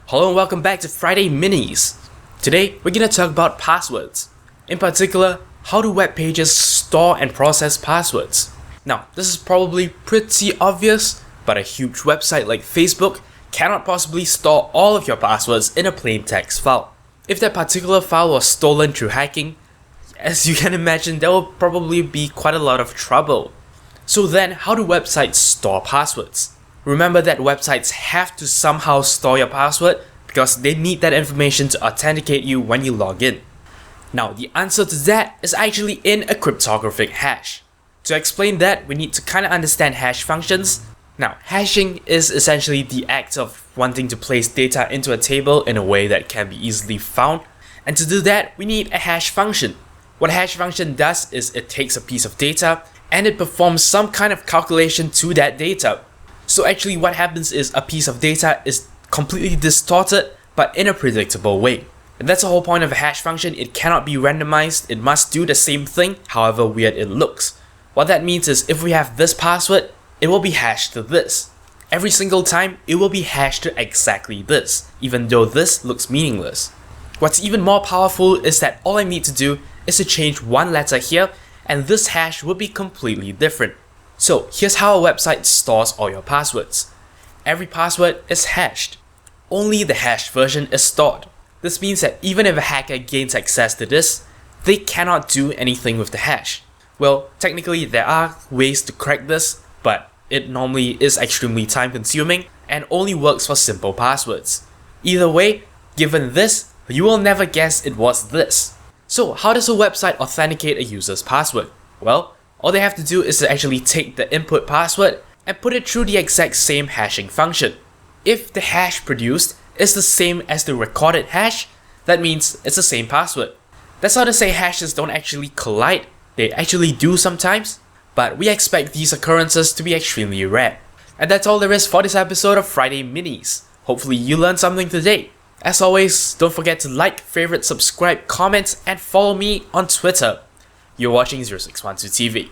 Hello and welcome back to Friday Minis. Today we're going to talk about passwords. In particular, how do web pages store and process passwords? Now, this is probably pretty obvious, but a huge website like Facebook cannot possibly store all of your passwords in a plain text file. If that particular file was stolen through hacking, as you can imagine, there will probably be quite a lot of trouble. So then, how do websites store passwords? Remember that websites have to somehow store your password because they need that information to authenticate you when you log in. Now, the answer to that is actually in a cryptographic hash. To explain that, we need to kind of understand hash functions. Now, hashing is essentially the act of wanting to place data into a table in a way that can be easily found. And to do that, we need a hash function. What a hash function does is it takes a piece of data and it performs some kind of calculation to that data. So actually what happens is a piece of data is completely distorted but in a predictable way. And that's the whole point of a hash function. It cannot be randomized, it must do the same thing however weird it looks. What that means is if we have this password, it will be hashed to this. Every single time it will be hashed to exactly this, even though this looks meaningless. What's even more powerful is that all I need to do is to change one letter here and this hash will be completely different. So here's how a website stores all your passwords. Every password is hashed. Only the hashed version is stored. This means that even if a hacker gains access to this, they cannot do anything with the hash. Well, technically there are ways to crack this, but it normally is extremely time consuming and only works for simple passwords. Either way, given this, you will never guess it was this. So how does a website authenticate a user's password? Well, all they have to do is to actually take the input password and put it through the exact same hashing function. If the hash produced is the same as the recorded hash, that means it's the same password. That's not to say hashes don't actually collide, they actually do sometimes, but we expect these occurrences to be extremely rare. And that's all there is for this episode of Friday Minis. Hopefully you learned something today. As always, don't forget to like, favorite, subscribe, comment, and follow me on Twitter. You're watching 0612 TV.